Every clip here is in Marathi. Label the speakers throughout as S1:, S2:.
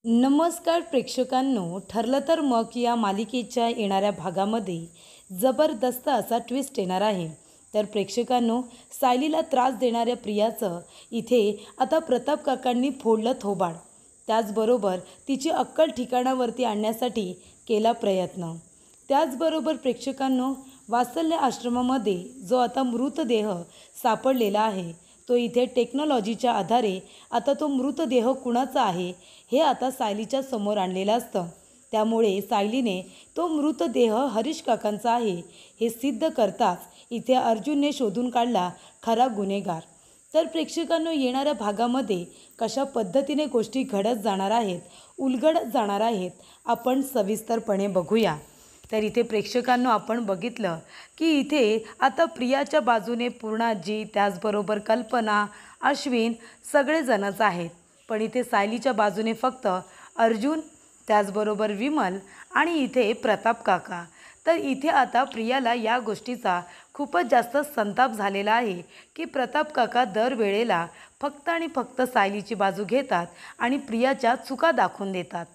S1: नमस्कार प्रेक्षकांनो, ठरलं तर मग या मालिकेच्या येणाऱ्या भागामध्ये जबरदस्त असा ट्विस्ट येणार आहे। तर प्रेक्षकांनो, सायलीला त्रास देणाऱ्या प्रियाचं इथे आता प्रताप काकांनी फोडलं थोबाड। त्याचबरोबर तिची अक्कल ठिकाणावरती आणण्यासाठी केला प्रयत्न। त्याचबरोबर प्रेक्षकांनो, वात्सल्य आश्रमामध्ये जो आता मृतदेह सापडलेला आहे तो इथे टेक्नॉलॉजीच्या आधारे आता तो मृतदेह कुणाचा आहे हे आता सायलीच्या समोर आणलेलं असतं। त्यामुळे सायलीने तो मृतदेह हरीश काकांचा आहे हे सिद्ध करताच इथे अर्जुनने शोधून काढला खरा गुन्हेगार। तर प्रेक्षकांनो, येणाऱ्या भागामध्ये कशा पद्धतीने गोष्टी घडत जाणार आहेत, उलगडत जाणार आहेत, आपण सविस्तरपणे बघूया। तर इथे प्रेक्षकांनो, आपण बघितलं की इथे आता प्रियाच्या बाजूने पूर्णाजी, त्याचबरोबर कल्पना, अश्विन सगळेजणच आहेत। पण इथे सायलीच्या बाजूने फक्त अर्जुन, त्याचबरोबर विमल आणि इथे प्रताप काका। तर इथे आता प्रियाला या गोष्टीचा खूपच जास्त संताप झालेला आहे की प्रताप काका दरवेळेला फक्त आणि फक्त सायलीची बाजू घेतात आणि प्रियाच्या चुका दाखवून देतात।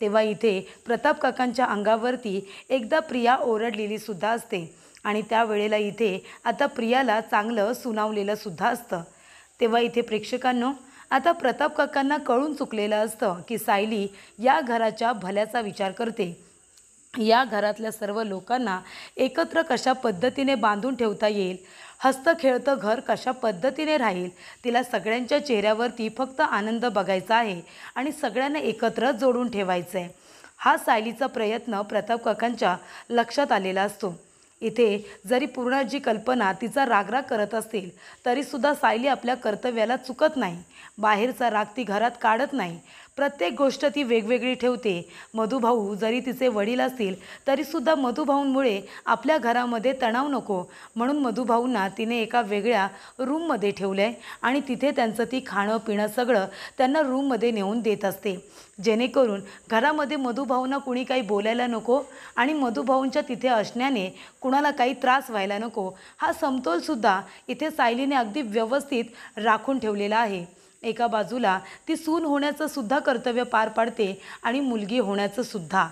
S1: तेव्हा इथे प्रताप काकांच्या अंगावरती एकदा प्रिया ओरडलेली सुद्धा असते आणि त्यावेळेला इथे आता प्रियाला चांगलं सुनावलेलं सुद्धा असतं। तेव्हा इथे प्रेक्षकांनो, आता प्रताप काकांना कळून चुकलेलं असतं की सायली या घराच्या भल्याचा विचार करते, या घरातल्या सर्व लोकांना एकत्र कशा पद्धतीने बांधून ठेवता येईल, हसतं खेळतं घर कशा पद्धतीने राहील, तिला सगळ्यांच्या चेहऱ्यावरती फक्त आनंद बघायचा आहे आणि सगळ्यांना एकत्र जोडून ठेवायचं आहे। हा सायलीचा प्रयत्न प्रताप काकांच्या लक्षात आलेला असतो। इथे जरी पूर्णाजी कल्पना तिचा रागराग करत असेल तरीसुद्धा सायली आपल्या कर्तव्याला चुकत नाही, बाहेरचा राग ती घरात काढत नाही, प्रत्येक गोष्ट ती वेगवेगळी ठेवते। मधुभाऊ जरी तिचे वडील असतील तरीसुद्धा मधुभाऊंमुळे आपल्या घरामध्ये तणाव नको म्हणून मधुभाऊंना तिने एका वेगळ्या रूममध्ये ठेवलं आहे आणि तिथे त्यांचं ती खाणं पिणं सगळं त्यांना रूममध्ये नेऊन देत असते, जेणेकरून घरामध्ये मधुभाऊंना कुणी काही बोलायला नको आणि मधुभाऊंच्या तिथे असण्याने कुणाला काही त्रास व्हायला नको। हा समतोलसुद्धा इथे सायलीने अगदी व्यवस्थित राखून ठेवलेला आहे। एका बाजूला ती सून होण्याचं सुद्धा कर्तव्य पार पाडते आणि मुलगी होण्याचं सुद्धा।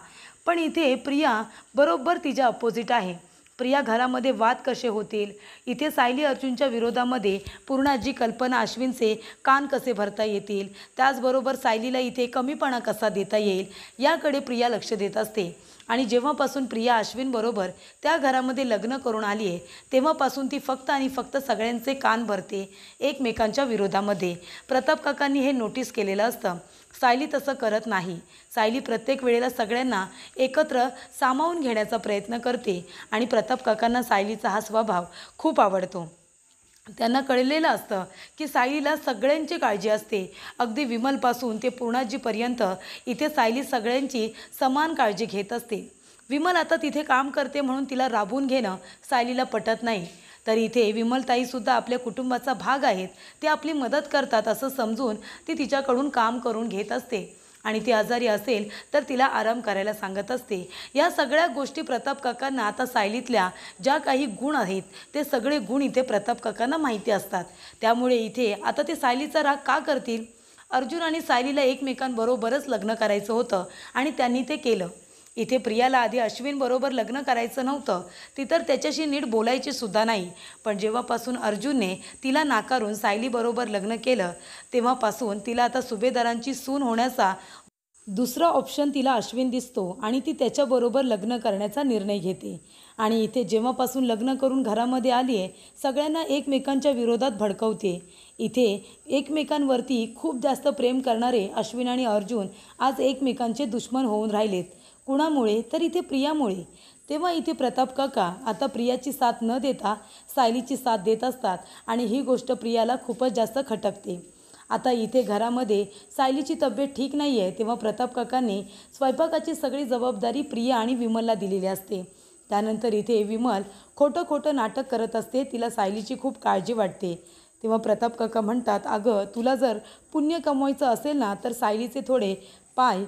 S1: पण इथे प्रिया बरोबर तिच्या अपोजिट आहे। प्रिया घरामध्ये वाद कसे होतील, इथे सायली अर्जुनच्या विरोधामध्ये पूर्णाजी कल्पना अश्विनचे कान कसे भरता येतील, त्याचबरोबर सायलीला इथे कमीपणा कसा देता येईल याकडे प्रिया लक्ष देत असते। आणि जेव्हापासून प्रिया अश्विनबरोबर त्या घरामध्ये लग्न करून आली आहे तेव्हापासून ती फक्त आणि फक्त सगळ्यांचे कान भरते एकमेकांच्या विरोधामध्ये। प्रताप काकांनी हे नोटीस केलेलं असतं। सायली तसं करत नाही। सायली प्रत्येक वेळेला सगळ्यांना एकत्र सामावून घेण्याचा प्रयत्न करते आणि प्रताप काकांना सायलीचा हा स्वभाव खूप आवडतो। त्यांना कळलेलं असतं की सायलीला सगळ्यांची काळजी असते, अगदी विमलपासून ते पूर्णाजीपर्यंत इथे सायली सगळ्यांची समान काळजी घेत असते। विमल आता तिथे काम करते म्हणून तिला राबवून घेणं सायलीला पटत नाही। तर इथे विमलताईसुद्धा आपल्या कुटुंबाचा भाग आहेत, ते आपली मदत करतात असं समजून ती तिच्याकडून काम करून घेत असते आणि ती आजारी असेल तर तिला आराम करायला सांगत असते। या सगळ्या गोष्टी प्रताप काकांना आता सायलीतल्या ज्या काही गुण आहेत ते सगळे गुण इथे प्रताप काकांना माहिती असतात। त्यामुळे इथे आता ते सायलीचा राग का करतील? अर्जुन आणि सायलीला एकमेकांबरोबरच लग्न करायचं होतं आणि त्यांनी ते केलं। इथे प्रियाला आधी अश्विनबरोबर लग्न करायचं नव्हतं, ती तर त्याच्याशी नीट बोलायची सुद्धा नाही। पण जेव्हापासून अर्जुनने तिला नाकारून सायलीबरोबर लग्न केलं तेव्हापासून तिला आता सुभेदारांची सून होण्याचा दुसरा ऑप्शन तिला अश्विन दिसतो आणि ती त्याच्याबरोबर लग्न करण्याचा निर्णय घेते। आणि इथे जेव्हापासून लग्न करून घरामध्ये आली आहे सगळ्यांना एकमेकांच्या विरोधात भडकवते। इथे एकमेकांवरती खूप जास्त प्रेम करणारे अश्विन आणि अर्जुन आज एकमेकांचे दुश्मन होऊन राहिलेत। कुणामुळे? तर इथे प्रियामुळे। तेव्हा इथे प्रताप काका आता प्रियाची साथ न देता सायलीची साथ देत असतात आणि ही गोष्ट प्रियाला खूपच जास्त खटकते। आता इथे घरामध्ये सायलीची तब्येत ठीक नाही आहे तेव्हा प्रताप काकांनी स्वयंपाकाची सगळी जबाबदारी प्रिया आणि विमलला दिलेली असते। त्यानंतर इथे विमल खोटं नाटक करत असते, तिला सायलीची खूप काळजी वाटते। तेव्हा प्रताप काका म्हणतात, अगं तुला जर पुण्य कमवायचं असेल ना तर सायलीचे थोडे पाय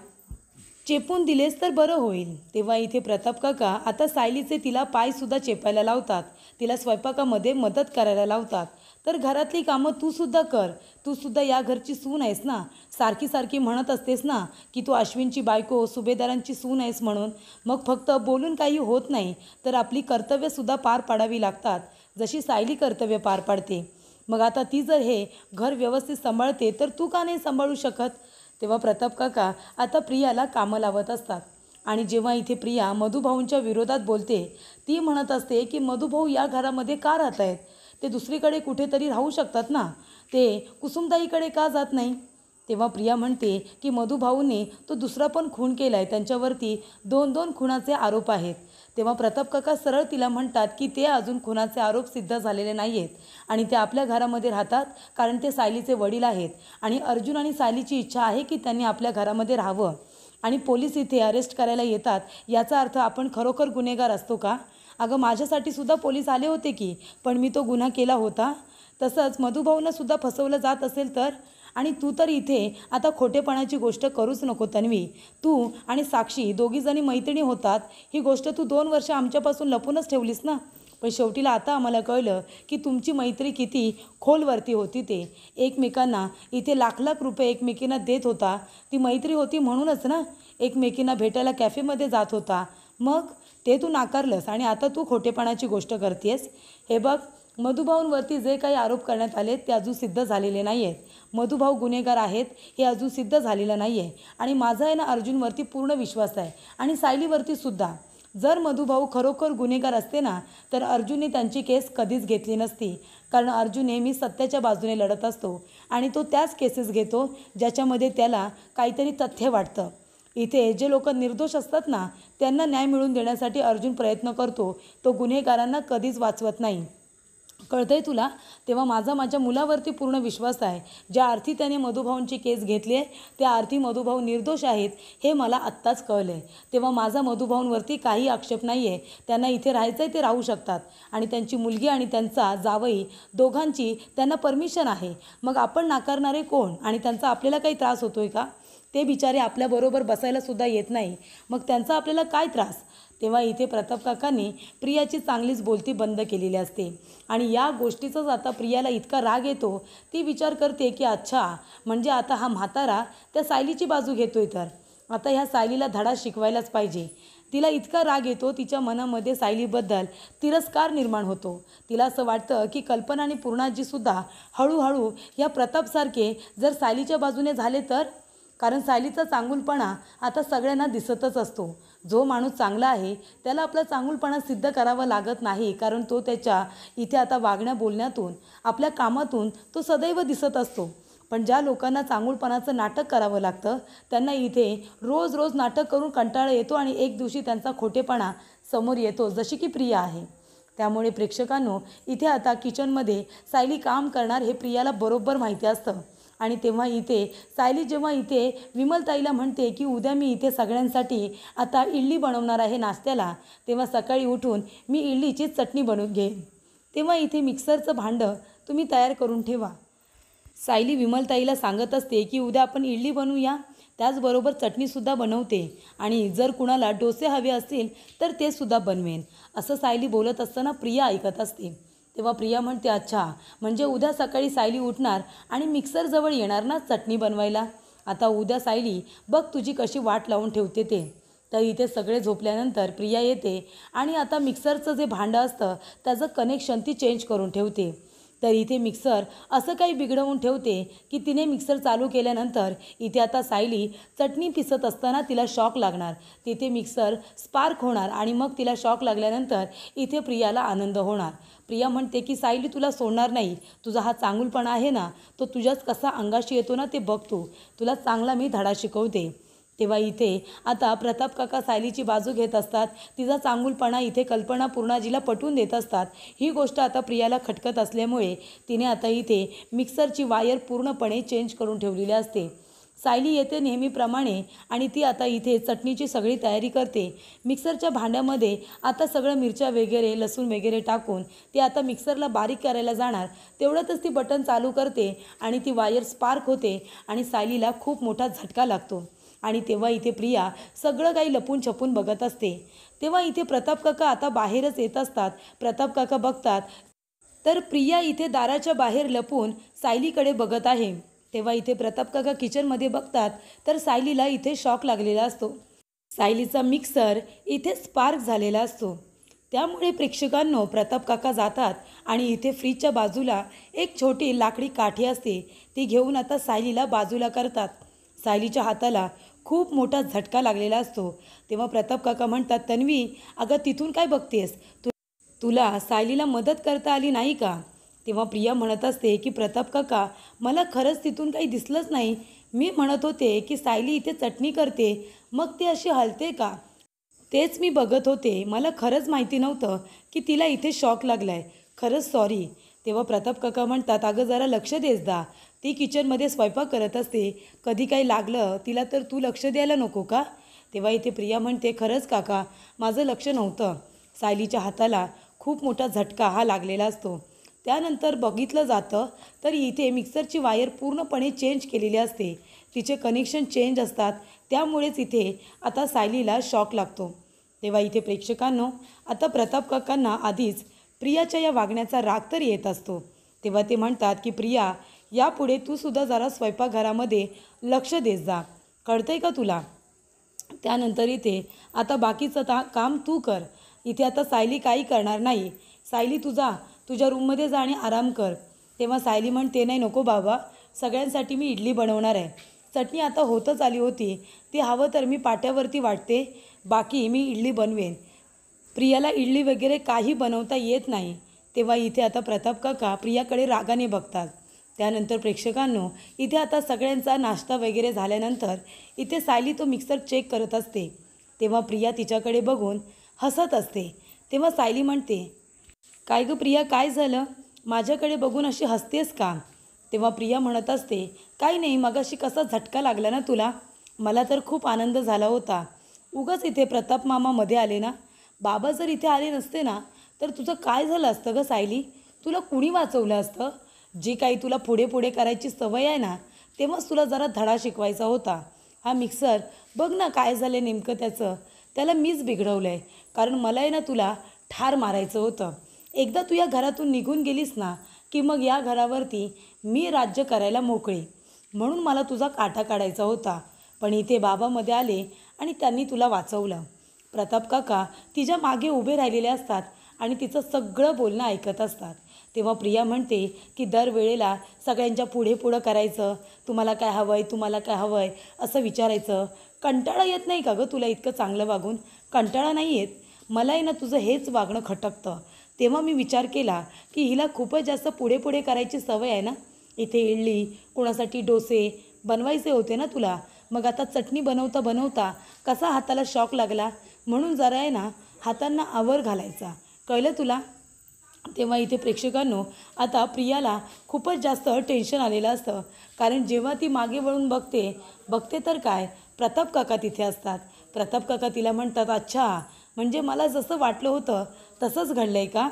S1: चेपून दिलेस तर बरं होईल। तेव्हा इथे प्रताप काका आता सायलीचे तिला पायसुद्धा चेपायला लावतात, तिला स्वयंपाकामध्ये मदत करायला लावतात। तर घरातली कामं तू सुद्धा कर. तू सुद्धा या घरची सून आहेस ना. सारखी सारखी म्हणत असतेस ना की तू अश्विनची बायको, सुभेदारांची सून आहेस म्हणून. मग फक्त बोलून काही होत नाही, तर आपली कर्तव्यसुद्धा पार पाडावी लागतात, जशी सायली कर्तव्य पार पाडते. मग आता ती जर हे घर व्यवस्थित सांभाळते तर तू का नाही सांभाळू शकत? तेव्हा प्रताप काका आता प्रियाला कामं लावत असतात. आणि जेव्हा इथे प्रिया मधुभाऊंच्या विरोधात बोलते, ती म्हणत असते की मधुभाऊ या घरामध्ये का राहत आहेत? ते दुसरीकडे कुठेतरी राहू शकतात ना. ते कुसुमताईकडे का जात नाही? तेव्हा प्रिया म्हणते की मधुभाऊने तो दुसरा पण खून केला आहे, त्यांच्यावरती 2-2 खुनाचे आरोप आहेत. तेव्हा प्रताप काका सरळ तिला म्हणतात की ते अजून खुनाचे आरोप सिद्ध झालेले नाही आहेत आणि ते आपल्या घरामध्ये राहतात कारण ते सायलीचे वडील आहेत आणि अर्जुन आणि सायलीची इच्छा आहे की त्यांनी आपल्या घरामध्ये राहावं. आणि पोलीस इथे अरेस्ट करायला येतात, याचा अर्थ आपण खरोखर गुन्हेगार असतो का? अगं माझ्यासाठी सुद्धा पोलीस आले होते की, पण मी तो गुन्हा केला होता. तसंच मधुभाऊंना सुद्धा फसवलं जात असेल तर? आणि तू तर इथे आता खोटेपणाची गोष्ट करूच नको तन्वी. तू आणि साक्षी दोघीजणी मैत्रिणी होतात, ही गोष्ट तू 2 वर्ष आमच्यापासून लपूनच ठेवलीस ना. पण शेवटीला आता आम्हाला कळलं की तुमची मैत्री किती खोलवरती होती ते. एकमेकांना इथे लाख लाख रुपये एकमेकींना देत होता. ती मैत्री होती म्हणूनच ना. एकमेकींना भेटायला कॅफेमध्ये जात होता. मग ते तू नाकारलंस आणि आता तू खोटेपणाची गोष्ट करतेस. हे बघ, मधुभाऊंवरती जे काही आरोप करण्यात आले ते अजून सिद्ध झालेले नाही आहेत. मधुभाऊ गुन्हेगार आहेत हे अजून सिद्ध झालेलं नाही आहे. आणि माझा आहे ना अर्जुनवरती पूर्ण विश्वास आहे आणि सायलीवरती सुद्धा. जर मधुभाऊ खरोखर गुन्हेगार असते ना, तर अर्जुनने त्यांची केस कधीच घेतली नसती. कारण अर्जुन नेहमी सत्याच्या बाजूने लढत असतो आणि तो त्याच केसेस घेतो ज्याच्यामध्ये त्याला काहीतरी तथ्य वाटतं. इथे जे लोक निर्दोष असतात ना, त्यांना न्याय मिळवून देण्यासाठी अर्जुन प्रयत्न करतो. तो गुन्हेगारांना कधीच वाचवत नाही. कळतंय तुला? तेव्हा माझ्या मुलावरती पूर्ण विश्वास आहे. ज्या अर्थी त्याने मधुभाऊंची केस घेतली आहे त्या अर्थी मधुभाऊ निर्दोष आहेत हे मला आत्ताच कळलं आहे. तेव्हा माझा मधुभाऊंवरती काही आक्षेप नाही आहे. त्यांना इथे राहायचं आहे ते राहू शकतात आणि त्यांची मुलगी आणि त्यांचा जावई दोघांची त्यांना परमिशन आहे. मग आपण नाकारणारे कोण? आणि त्यांचा आपल्याला काही त्रास होतोय का? ते बिचारे आपल्याबरोबर बसायला सुद्धा येत नाही, मग त्यांचा आपल्याला काय त्रास? तेव्हा इथे प्रताप काकांनी प्रियाची चांगलीच बोलती बंद केलेली असते आणि या गोष्टीचाच आता प्रियाला इतका राग येतो. ती विचार करते की अच्छा, म्हणजे आता हा म्हातारा त्या सायलीची बाजू घेतोय, तर आता ह्या सायलीला धडा शिकवायलाच पाहिजे. तिला इतका राग येतो, तिच्या मनामध्ये सायलीबद्दल तिरस्कार निर्माण होतो. तिला असं वाटतं की कल्पना आणि पूर्णाजीसुद्धा हळूहळू या प्रतापसारखे जर सायलीच्या बाजूने झाले तर. कारण सायलीचा चांगुलपणा आता सगळ्यांना दिसतच असतो. जो माणूस चांगला आहे त्याला आपला चांगुलपणा सिद्ध करावा लागत नाही, कारण तो त्याच्या इथे आता वागण्या बोलण्यातून, आपल्या कामातून तो सदैव दिसत असतो. पण ज्या लोकांना चांगुलपणाचं नाटक करावं लागतं त्यांना इथे रोज रोज नाटक करून कंटाळा येतो आणि एक दिवशी त्यांचा खोटेपणा समोर येतो, जशी की प्रिया आहे. त्यामुळे प्रेक्षकांनो, इथे आता किचनमध्ये सायली काम करणार हे प्रियाला बरोबर माहिती असतं. आणि तेव्हा इथे सायली जेव्हा इथे विमलताईला म्हणते की उद्या मी इथे सगळ्यांसाठी आता इडली बनवणार आहे नाश्त्याला, तेव्हा सकाळी उठून मी इडलीचीच चटणी बनवून घेईन, तेव्हा इथे मिक्सरचं भांडं तुम्ही तयार करून ठेवा. सायली विमलताईला सांगत असते की उद्या आपण इडली बनवूया, त्याचबरोबर चटणीसुद्धा बनवते आणि जर कुणाला डोसे हवे असतील तर ते सुद्धा बनवेन. असं सायली बोलत असताना प्रिया ऐकत असते. तेव्हा प्रिया म्हणते अच्छा, म्हणजे उद्या सकाळी सायली उठणार आणि मिक्सरजवळ येणार ना चटणी बनवायला. आता उद्या सायली बघ तुझी कशी वाट लावून ठेवते ते. तर इथे सगळे झोपल्यानंतर प्रिया येते आणि आता मिक्सरचं जे भांडं असतं त्याचं कनेक्शन ती चेंज करून ठेवते. तर इथे मिक्सर असं काही बिघडवून ठेवते की तिने मिक्सर चालू केल्यानंतर इथे आता सायली चटणी पिसत असताना तिला शॉक लागणार. तिथे मिक्सर स्पार्क होणार आणि मग तिला शॉक लागल्यानंतर इथे प्रियाला आनंद होणार. प्रिया म्हणते की सायली तुला सोडणार नाही, तुझा हा चांगुलपणा आहे ना तो तुझ्याच कसा अंगाशी येतो ना ते बघतो, तुला चांगला मी धडा शिकवते. तेव्हा इथे आता प्रताप काका सायलीची बाजू घेत असतात. तिचा चांगुलपणा इथे कल्पना पूर्णाजीला पटवून देत असतात. ही गोष्ट आता प्रियाला खटकत असल्यामुळे तिने आता इथे मिक्सरची वायर पूर्णपणे चेंज करून ठेवलेली असते. सायली येते नेहमीप्रमाणे आणि ती आता इथे चटणीची सगळी तयारी करते. मिक्सरच्या भांड्यामध्ये आता सगळं मिरच्या वगैरे लसूण वगैरे टाकून ती आता मिक्सरला बारीक करायला जाणार. तेवढ्यातच ती बटन चालू करते आणि ती वायर स्पार्क होते आणि सायलीला खूप मोठा झटका लागतो. आणि तेव्हा इथे प्रिया सगळं काही लपून छपून बघत असते. तेव्हा इथे प्रताप काका आता बाहेरच येत असतात. प्रताप काका बघतात तर प्रिया इथे दाराच्या बाहेर लपून सायलीकडे बघत आहे. तेव्हा इथे प्रताप काका किचनमध्ये बघतात तर सायलीला इथे शॉक लागलेला असतो. सायलीचा मिक्सर इथे स्पार्क झालेला असतो. त्यामुळे प्रेक्षकांनो प्रताप काका जातात आणि इथे फ्रीजच्या बाजूला एक छोटी लाकडी काठी असते ती घेऊन आता सायलीला बाजूला करतात. सायलीच्या हाताला खूप मोठा झटका लागलेला असतो. तेव्हा प्रताप काका म्हणतात, तन्वी अगं तिथून काय बघतेस, तुला सायलीला मदत करता आली नाही का? तेव्हा प्रिया म्हणत असते की प्रताप काका मला खरंच तिथून काही दिसलंच नाही. मी म्हणत होते की सायली इथे चटणी करते मग ती अशी हलते का, तेच मी बघत होते. मला खरंच माहिती नव्हतं की तिला इथे शॉक लागलाय. खरंच सॉरी. तेव्हा प्रताप काका म्हणतात, अगं जरा लक्ष देस दा, ती किचनमध्ये स्वयंपाक करत असते, कधी काही लागलं तिला तर तू लक्ष द्यायला नको का? तेव्हा इथे प्रिया म्हणते, खरंच काका माझं लक्ष नव्हतं. सायलीच्या हाताला खूप मोठा झटका हा लागलेला असतो. त्यानंतर बघितलं जातं तर इथे मिक्सरची वायर पूर्णपणे चेंज केलेली असते. तिचे कनेक्शन चेंज असतात. त्यामुळेच इथे आता सायलीला शॉक लागतो. तेव्हा इथे प्रेक्षकांनो आता प्रताप काकांना आधीच प्रियाच्या या वागण्याचा राग तर येत असतो. तेव्हा ते म्हणतात की प्रिया यापुढे तू सुद्धा जरा स्वयंपाकघरामध्ये लक्ष देत जा, कळतंय का तुला? त्यानंतर इथे आता बाकीचं काम तू कर. इथे आता सायली काही करणार नाही. सायली तुझ्या रूममध्ये जा आणि आराम कर. तेव्हा सायली म्हणते, नाही नको बाबा, सगळ्यांसाठी मी इडली बनवणार आहे. चटणी आता होतच आली होती, ती हवं तर मी पाट्यावरती वाटते, बाकी मी इडली बनवेन. प्रियाला इडली वगैरे काही बनवता येत नाही. तेव्हा इथे आता प्रताप काका प्रियाकडे रागाने बघतात. त्यानंतर प्रेक्षकांनो इथे आता सगळ्यांचा नाश्ता वगैरे झाल्यानंतर इथे सायली तो मिक्सर चेक करत असते. तेव्हा प्रिया तिच्याकडे बघून हसत असते. तेव्हा सायली म्हणते, काय गं प्रिया, काय झालं, माझ्याकडे बघून अशी हसतेस का? तेव्हा प्रिया म्हणत असते, काही नाही, मगाशी कसा झटका लागला ना तुला, मला तर खूप आनंद झाला होता. उगाच इथे प्रताप मामा मध्ये आले ना, बाबा जर इथे आले नसते ना तर तुझं काय झालं असतं गं सायली? तुला कुणी वाचवलं असतं? जी काही तुला पुढे पुढे करायची सवय आहे ना, तेव्हाच तुला जरा धडा शिकवायचा होता. हा मिक्सर बघ ना काय झालं नेमकं त्याला मीच बिघडवलं आहे. कारण मला आहे ना तुला ठार मारायचं होतं. एकदा तू या घरातून निघून गेलीस ना की मग या घरावरती मी राज्य करायला मोकळी, म्हणून मला तुझा काटा काढायचा होता. पण इथे बाबामध्ये आले आणि त्यांनी तुला वाचवलं. प्रताप काका तिच्या मागे उभे राहिलेले असतात आणि तिचं सगळं बोलणं ऐकत असतात. तेव्हा प्रिया म्हणते की दरवेळेला सगळ्यांच्या पुढं करायचं, तुम्हाला काय हवं आहे, तुम्हाला काय हवं आहे असं विचारायचं. कंटाळा येत नाही का गं तुला इतकं चांगलं वागून? कंटाळा नाही येत? मला आहे ना तुझं हेच वागणं खटकतं. तेव्हा मी विचार केला की हिला खूपच जास्त पुढे करायची सवय आहे ना. इथे इडली, कोणासाठी डोसे बनवायचे होते ना तुला, मग आता चटणी बनवता बनवता कसा हाताला शॉक लागला, म्हणून जरा आहे ना हातांना आवर घालायचा, कळलं तुला? तेव्हा इथे प्रेक्षकांनो आता प्रियाला खूपच जास्त टेन्शन आलेलं असतं. कारण जेव्हा ती मागे वळून बघते तर काय, प्रताप काका तिथे असतात. प्रताप काका तिला म्हणतात, अच्छा म्हणजे मला जसं वाटलं होतं तसंच घडलं आहे का?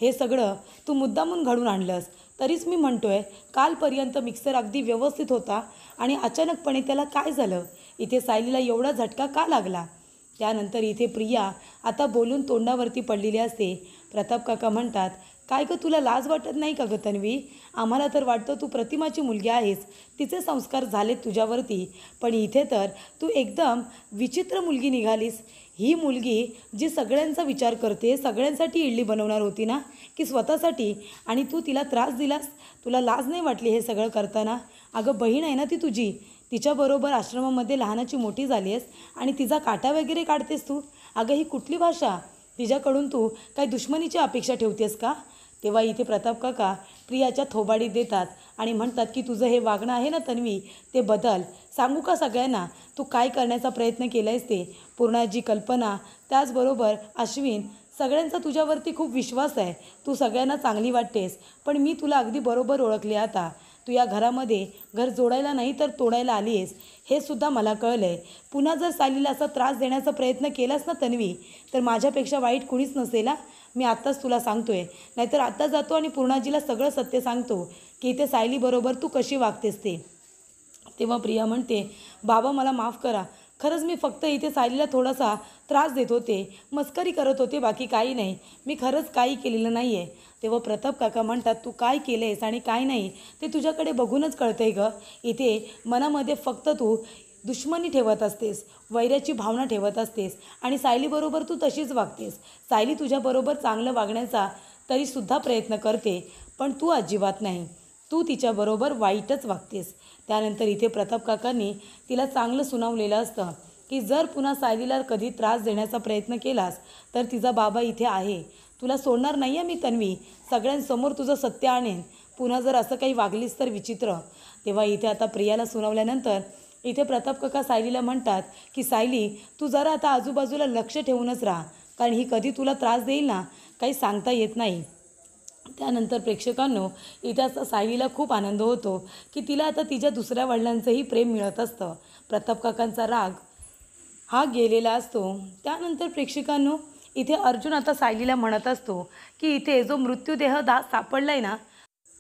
S1: हे सगळं तू मुद्दामून घडून आणलंस. तरीच मी म्हणतोय, कालपर्यंत मिक्सर अगदी व्यवस्थित होता आणि अचानकपणे त्याला काय झालं? इथे सायलीला एवढा झटका का लागला? त्यानंतर इथे प्रिया आता बोलून तोंडावरती पडलेली असते. प्रताप काका म्हणतात, काय गं तुला लाज वाटत नाही का गं तन्वी? आम्हाला तर वाटतं तू प्रतिमाची मुलगी आहेस, तिचे संस्कार झालेत तुझ्यावरती, पण इथे तर तू एकदम विचित्र मुलगी निघालीस. ही मुलगी जी सगळ्यांचा विचार करते, सगळ्यांसाठी इडली बनवणार होती ना की स्वतःसाठी, आणि तू तिला त्रास दिलास? तुला लाज नाही वाटली हे सगळं करताना? अगं बहीण आहे ना ती तुझी, तिच्याबरोबर आश्रमामध्ये लहानाची मोठी झाली आहेस आणि तिचा काटा वगैरे काढतेस तू? अगं ही कुठली भाषा? तिच्याकडून तू काय दुश्मनीची अपेक्षा ठेवतेस का? तेव्हा इथे प्रताप काका प्रियाच्या थोबाडीत देतात आणि म्हणतात की तुझं हे वागणं आहे ना तन्वी, ते बदल. सांगू का सगळ्यांना तू काय करण्याचा प्रयत्न केला आहेस ते? पूर्णाजी, कल्पना, त्याचबरोबर अश्विन, सगळ्यांचा तुझ्यावरती खूप विश्वास आहे. तू सगळ्यांना चांगली वाटतेस, पण मी तुला अगदी बरोबर ओळखले. आता तू या घरामध्ये घर जोडायला नाही तर तोडायला आली आहेस, हे सुद्धा मला कळलं आहे. पुन्हा जर सायलीला असा त्रास देण्याचा प्रयत्न केलास ना तन्वी, तर माझ्यापेक्षा वाईट कुणीच नसेल. मी आत्ताच तुला सांगतोय, नाहीतर आत्ता जातो आणि पूर्णाजीला सगळं सत्य सांगतो की इथे सायलीबरोबर तू कशी वागतेस ते. तेव्हा प्रिया म्हणते, बाबा मला माफ करा, खरंच मी फक्त इथे सायलीला थोडासा त्रास देत होते, मस्करी करत होते, बाकी काही नाही. मी खरंच काही केलेलं नाही आहे. तेव्हा प्रताप काका म्हणतात, तू काय केलं आहेस आणि काय नाही ते तुझ्याकडे बघूनच कळतं आहे गं. इथे मनामध्ये फक्त तू दुश्मनी ठेवत असतेस, वैराची भावना ठेवत असतेस आणि सायलीबरोबर तू तशीच वागतेस. सायली तुझ्याबरोबर चांगलं वागण्याचा तरीसुद्धा प्रयत्न करते, पण तू अजिबात नाही. तू तिच्याबरोबर वाईटच वागतेस. त्यानंतर इथे प्रताप काकांनी तिला चांगलं सुनावलेलं असतं की जर पुन्हा सायलीला कधी त्रास देण्याचा प्रयत्न केलास तर तिचा बाबा इथे आहे. तुला सोडणार नाही आहे मी तन्वी. सगळ्यांसमोर तुझं सत्य आणेन. पुन्हा जर असं काही वागलीस तर विचित्र. तेव्हा इथे आता प्रियाला सुनावल्यानंतर इथे प्रताप काका सायलीला म्हणतात की सायली, तू जरा आता आजूबाजूला लक्ष ठेवूनच राहा, कारण ही कधी तुला त्रास देईल ना, काही सांगता येत नाही. त्यानंतर प्रेक्षकांनो इथे असं सायलीला खूप आनंद होतो की तिला आता तिच्या दुसऱ्या वडिलांचंही प्रेम मिळत असतं. प्रताप काकांचा राग हा गेलेला असतो. त्यानंतर प्रेक्षकांनो इथे अर्जुन आता सायलीला म्हणत असतो की इथे जो मृत्यूदेह सापडला आहे ना,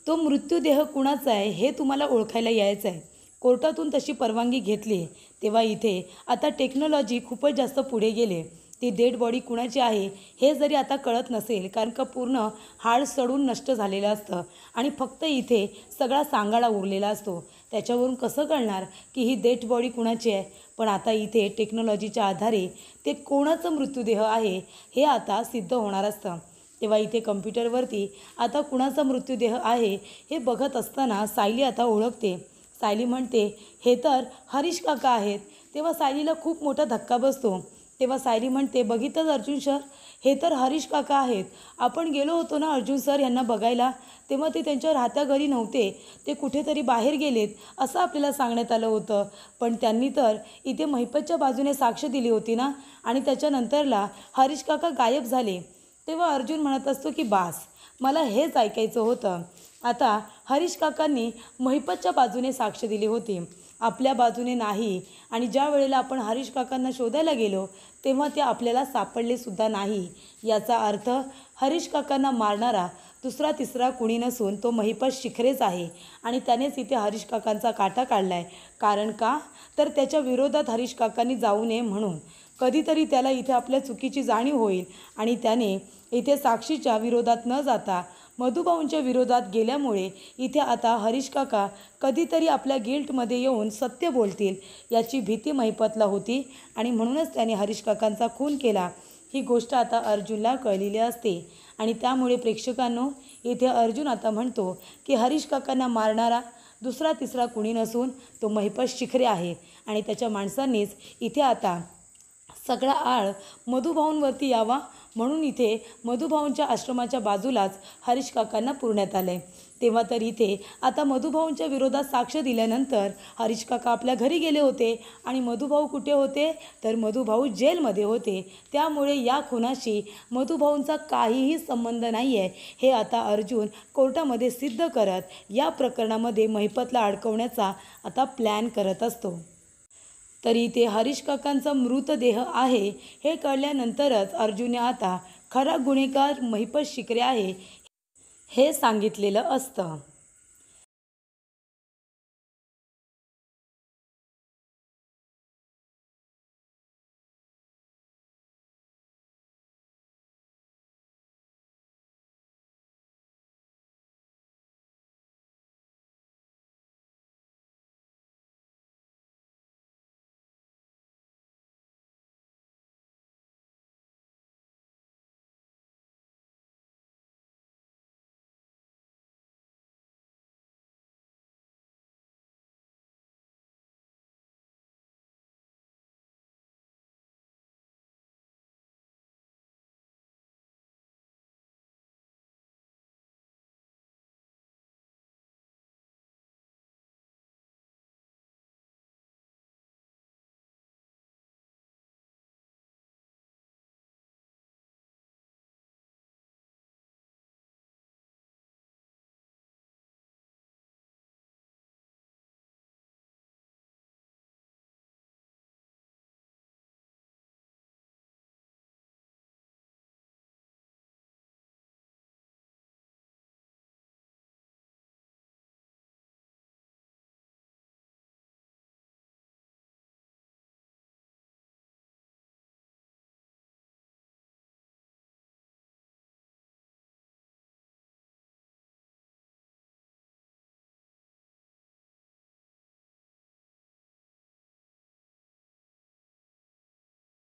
S1: तो मृत्यूदेह कुणाचा आहे हे तुम्हाला ओळखायला यायचं आहे. कोर्टातून तशी परवानगी घेतली. तेव्हा इथे आता टेक्नॉलॉजी खूपच जास्त पुढे गेले. ती डेड बॉडी कुणाची आहे हे जरी आता कळत नसेल, कारण का पूर्ण हाड सडून नष्ट झालेलं असतं आणि फक्त इथे सगळा सांगाडा उरलेला असतो. त्याच्यावरून कसं कळणार की ही डेड बॉडी कुणाची आहे. पण आता इथे टेक्नॉलॉजीच्या आधारे ते कोणाचं मृत्यूदेह आहे हे आता सिद्ध होणार असतं. तेव्हा इथे कम्प्युटरवरती आता कुणाचा मृत्यूदेह आहे हे बघत असताना सायली आता ओळखते. सायली म्हणते, हे तर हरीश काका आहेत. तेव्हा सायलीला खूप मोठा धक्का बसतो. तेव्हा सायली म्हणते, बघितलंच अर्जुन सर, हे तर हरीश काका आहेत. आपण गेलो होतो ना अर्जुन सर यांना बघायला, तेव्हा ते त्यांच्या राहत्या घरी नव्हते, ते कुठेतरी बाहेर गेलेत असं आपल्याला सांगण्यात आलं होतं. पण त्यांनी तर इथे महिपतच्या बाजूने साक्ष दिली होती ना, आणि त्याच्यानंतरला हरीश काका गायब झाले. तेव्हा अर्जुन म्हणत असतो की बास, मला हेच ऐकायचं होतं. आता हरीश काकांनी महिपतच्या बाजूने साक्ष दिली होती, आपल्या बाजूने नाही. आणि ज्या वेळेला आपण हरीश काकांना शोधायला गेलो तेव्हा ते आपल्याला सापडलेसुद्धा नाही. याचा अर्थ हरीश काकांना मारणारा दुसरा तिसरा कुणी नसून तो महिपत शिखरेच आहे आणि त्यानेच इथे हरीश काकांचा काटा काढला आहे. कारण का, तर त्याच्या विरोधात हरीश काकांनी जाऊ नये म्हणून. कधीतरी त्याला इथे आपल्या चुकीची जाणीव होईल आणि त्याने इथे साक्षीच्या विरोधात न जाता मधुभाऊंच्या विरोधात गेल्यामुळे इथे आता हरीश काका कधीतरी आपल्या गिल्टमध्ये येऊन सत्य बोलतील याची भीती महिपतला होती आणि म्हणूनच त्याने हरीश काकांचा खून केला. ही गोष्ट आता अर्जुनला कळलेली असते आणि त्यामुळे प्रेक्षकांनो इथे अर्जुन आता म्हणतो की हरीश काकांना मारणारा दुसरा तिसरा कुणी नसून तो महिपत शिखरे आहे आणि त्याच्या माणसांनीच इथे आता सगळा आळ मधुभाऊंवरती यावा म्हणून इथे मधुभाऊंच्या आश्रमाच्या बाजूलाच हरीश काकांना पुरण्यात आलं आहे. तेव्हा तर इथे आता मधुभाऊंच्या विरोधात साक्ष दिल्यानंतर हरीश काका आपल्या घरी गेले होते आणि मधुभाऊ कुठे होते, तर मधुभाऊ जेलमध्ये होते. त्यामुळे या खुनाशी मधुभाऊंचा काहीही संबंध नाही आहे हे आता अर्जुन कोर्टामध्ये सिद्ध करत या प्रकरणामध्ये महिपतला अडकवण्याचा आता प्लॅन करत असतो. तरी ते हरीश काकांचा मृतदेह आहे हे कळल्यानंतरच अर्जुनने आता खरा गुन्हेगार महिपत शिखरे आहे हे सांगितलेलं असतं.